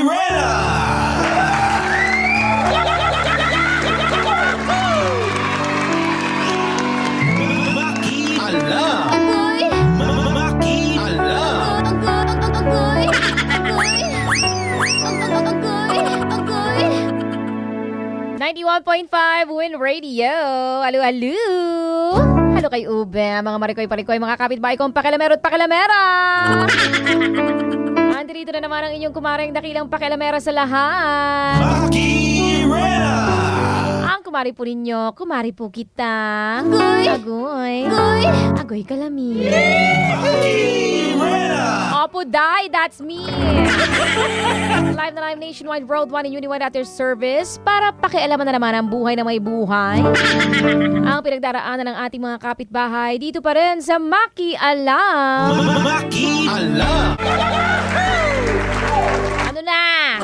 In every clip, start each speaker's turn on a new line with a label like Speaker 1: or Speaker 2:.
Speaker 1: Rena! Maki Alam!
Speaker 2: Agoy!
Speaker 1: Maki Alam!
Speaker 2: Agoy! Agoy! Agoy!
Speaker 3: 91.5 Win Radio. Alo, alo. Halo kay Ube, mga marikoy-parikoy, mga kapitbahay kong pakilamero at pakilamera. Andito na naman ang inyong kumaring dakilang pakilamera sa lahat.
Speaker 1: Maki Rena!
Speaker 3: Ang kumari po ninyo, kumari po kita.
Speaker 2: Agoy!
Speaker 3: Agoy.
Speaker 2: Agoy!
Speaker 3: Agoy kalami.
Speaker 1: Maki Rena!
Speaker 3: Opo, Day, that's me. Live na live nationwide, worldwide, and uniwide at your service para pakialaman na naman ang buhay na may buhay. Ang pinagdaraanan ng ating mga kapitbahay dito pa rin sa Maki Alam.
Speaker 1: Maki Alam!
Speaker 3: Ano na?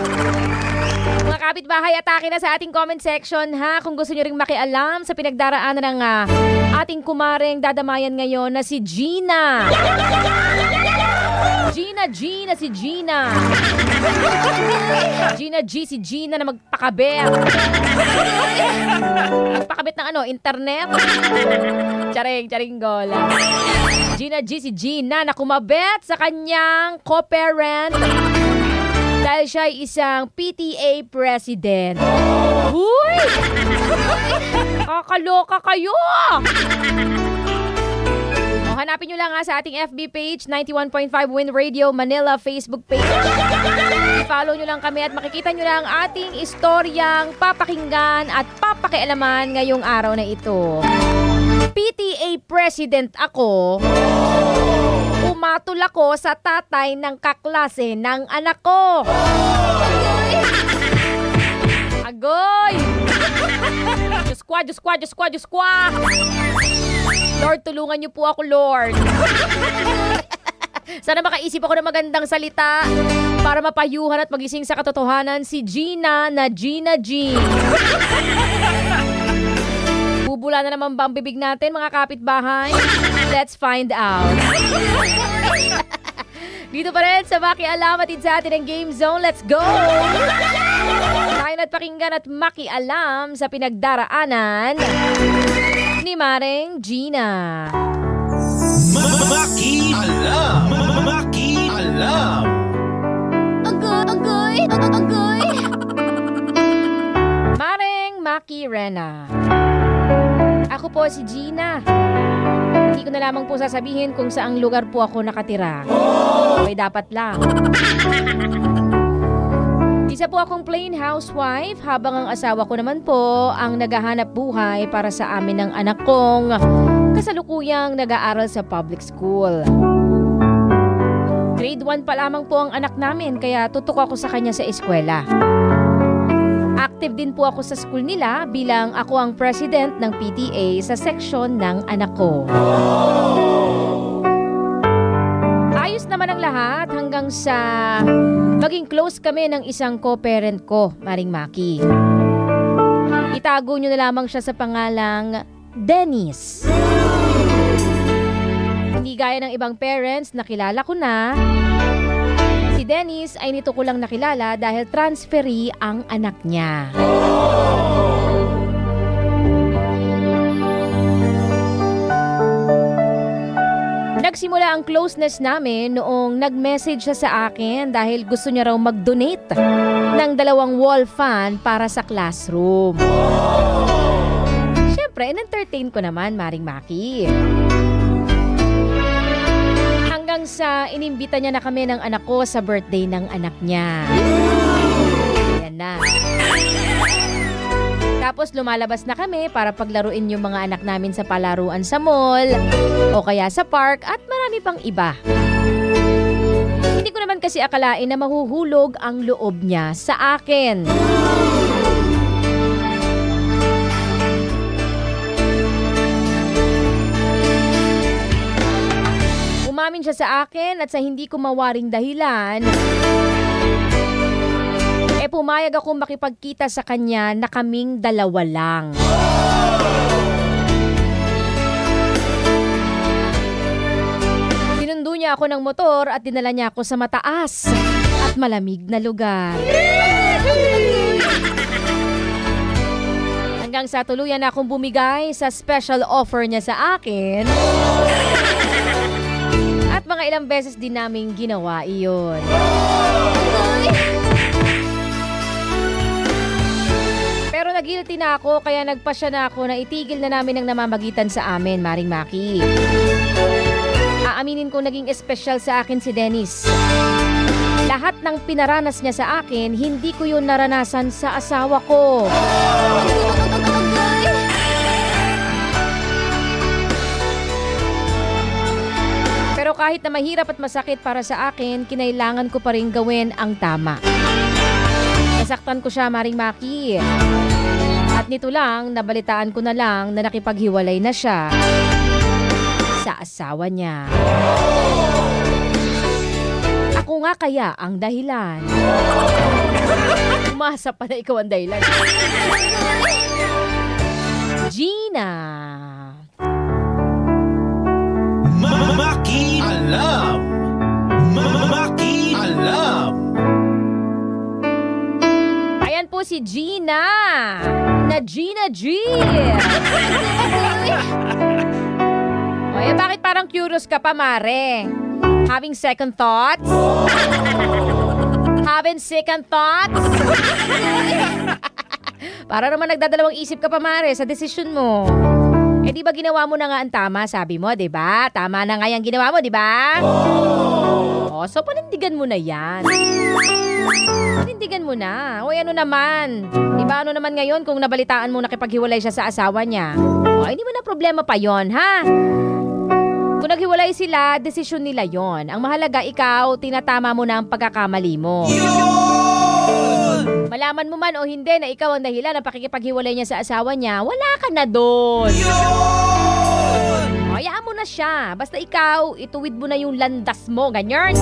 Speaker 3: Mga kapitbahay, atake na sa ating comment section ha. Kung gusto nyo ring makialam sa pinagdaraanan ng ating kumareng dadamayan ngayon na si Gina. Gina, si Gina. Gina G, si Gina na magpakabit. Magpakabit ng internet. Charing gola. Gina G, si Gina na kumabit sa kanyang co-parent dahil siya ay isang PTA president. Huy! Kakaloka kayo! O, hanapin nyo lang sa ating FB page, 91.5 Win Radio Manila Facebook page. I-follow nyo lang kami at makikita nyo lang ating istoryang papakinggan at papakialaman ngayong araw na ito. PTA president ako. Umatol ako sa tatay ng kaklase ng anak ko. Agoy! Diyos kwa! Lord, tulungan niyo po ako, Lord. Sana makaisip ako ng magandang salita para mapayuhan at magising sa katotohanan si Gina na Gina G. Bubula na naman ba ang bibig natin, mga kapitbahay? Let's find out. Dito pa rin sa Maki Alam at sa atin ang Game Zone. Let's go! Tayo na't pakinggan at Maki Alam sa pinagdaraanan ni Mareng Gina.
Speaker 1: Maki Alam! Maki Alam!
Speaker 2: Agoy!
Speaker 3: Mareng Maki Rena. Ako po si Gina. Hindi ko na lamang po sasabihin kung saang lugar po ako nakatira. Okay, dapat lang. Isa po akong plain housewife habang ang asawa ko naman po ang naghahanap buhay para sa amin ng anak kong kasalukuyang nag-aaral sa public school. Grade 1 pa lamang po ang anak namin kaya tutok ako sa kanya sa eskwela. Active din po ako sa school nila bilang ako ang president ng PTA sa section ng anak ko. Ayos naman ang lahat hanggang sa maging close kami ng isang co-parent ko, Maring Maki. Itago nyo na lamang siya sa pangalang Dennis. Hindi gaya ng ibang parents na kilala ko na, si Dennis ay nito ko lang nakilala dahil transferee ang anak niya. Nagsimula ang closeness namin noong nag-message siya sa akin dahil gusto niya raw mag-donate ng 2 wall fan para sa classroom. Siyempre, in-entertain ko naman, Maring Maki. Hanggang sa inimbita niya na kami ng anak ko sa birthday ng anak niya. Yan na. Tapos lumalabas na kami para paglaruin yung mga anak namin sa palaruan sa mall o kaya sa park at marami pang iba. Hindi ko naman kasi akalain na mahuhulog ang loob niya sa akin. Umamin siya sa akin at sa hindi ko mawaring dahilan, pumayag akong makipagkita sa kanya na kaming dalawa lang. Sinundo niya ako ng motor at dinala niya ako sa mataas at at malamig na lugar. Hanggang sa tuluyan na akong bumigay sa special offer niya sa akin. At mga ilang beses din naming ginawa iyon. Pero nag-guilty na ako kaya nagpasya na ako na itigil na namin ang namamagitan sa amin, Maring Maki. Aaminin ko naging espesyal sa akin si Dennis. Lahat ng pinaranas niya sa akin, hindi ko yun naranasan sa asawa ko. Pero kahit na mahirap at masakit para sa akin, kinailangan ko pa rin gawin ang tama. Nasaktan ko siya, Maring Maki. At nito lang, nabalitaan ko na lang na nakipaghiwalay na siya sa asawa niya. Ako nga kaya ang dahilan. Umasa pa na ikaw ang dahilan. Gina.
Speaker 1: Maki Alam. Maki Alam.
Speaker 3: Ayan po si Gina. Na Gina G. Oye, bakit parang curious ka pa, Mare? Having second thoughts? Having second thoughts? Para naman nagdadalawang isip ka pa, Mare, sa desisyon mo. Eh, di ba ginawa mo na nga ang tama, sabi mo, di ba? Tama na nga yung ginawa mo, di ba? Oh, so panindigan mo na yan. Panindigan mo na. O ano naman? Di ba ano naman ngayon kung nabalitaan mo nakipaghiwalay siya sa asawa niya? O, hindi mo na problema pa yon, ha? Kung naghiwalay sila, desisyon nila yon. Ang mahalaga, ikaw, tinatama mo na ang pagkakamali mo. Malaman mo man o hindi na ikaw ang dahilan ng pakikipaghiwalay niya sa asawa niya, wala ka na doon. Hayaan mo na siya. Basta ikaw, ituwid mo na yung landas mo. Ganyan.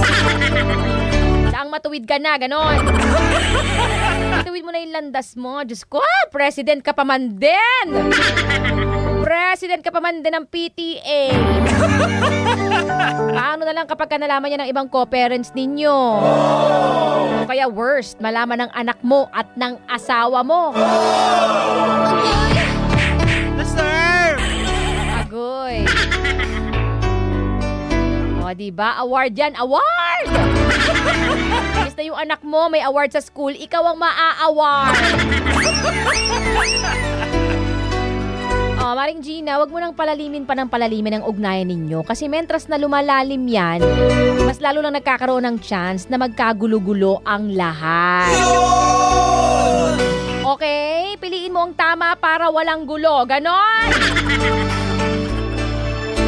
Speaker 3: Saang matuwid ka na, ganon. Ituwid mo na yung landas mo. Diyos ko, president ka pa man din. President ka pa man din ng PTA. Paano na lang kapag nalaman niya ng ibang co-parents ninyo? O kaya worst, malaman ng anak mo at ng asawa mo. Agoy. O, diba? Award yan. Award! Basta yung anak mo may award sa school, ikaw ang maa-award. Oh, Maring Gina, wag mo nang palalimin pa ng palalimin ang ugnayan ninyo kasi mentras na lumalalim yan, mas lalo lang nagkakaroon ng chance na magkagulo-gulo ang lahat. Okay? Piliin mo ang tama para walang gulo. Ganon!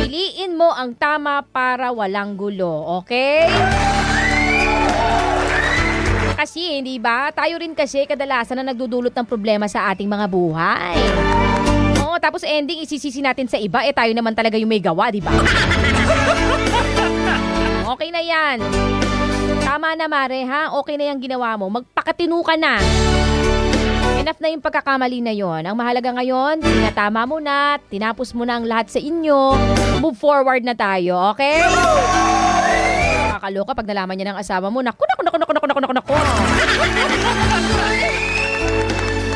Speaker 3: Piliin mo ang tama para walang gulo. Okay? Kasi, hindi ba? Tayo rin kasi kadalasan na nagdudulot ng problema sa ating mga buhay. Oo, tapos ending isisisi natin sa iba, tayo naman talaga yung may gawa, di ba? Okay na yan. Tama na, Mare, ha? Okay na yung ginawa mo. Magpakatino ka na. Enough na yung pagkakamali na yon. Ang mahalaga ngayon, tinatama mo na, tinapos mo na ang lahat sa inyo, move forward na tayo, okay? Kakaloka pag nalaman niya ng asawa mo, naku.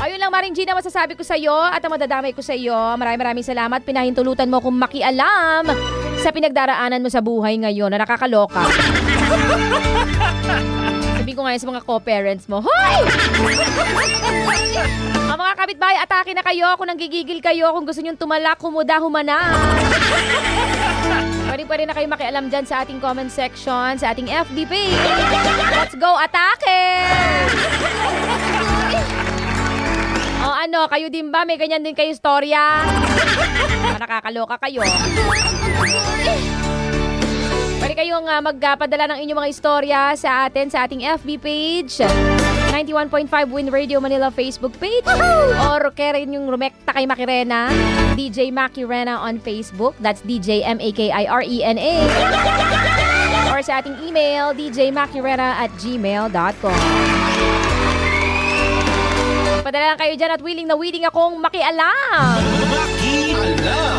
Speaker 3: Ayun lang, Maring Gina, masasabi ko sa iyo at ang madadamay ko sa iyo. Maraming salamat. Pinahintulutan mo kung makialam sa pinagdaraanan mo sa buhay ngayon na nakakaloka. Sabi ko ngayon sa mga co-parents mo, hoy! Ang mga kapitbahay, atake na kayo kung nanggigigil kayo. Kung gusto nyong tumalak, humana. Pwede na kayo makialam dyan sa ating comment section, sa ating FB page. Let's go, atake! O ano, kayo din ba? May ganyan din kayo storya? Nakakaloka kayo. Pwede kayong magpadala ng inyong mga istorya sa atin sa ating FB page, 91.5 Win Radio Manila Facebook page, or kaya rin yung rumekta kay Makirena, DJ Makirena on Facebook, that's DJ Makirena, or sa ating email, djmakirena@gmail.com. Padala lang kayo dyan at willing na willing akong makialam.
Speaker 1: Maki Alam.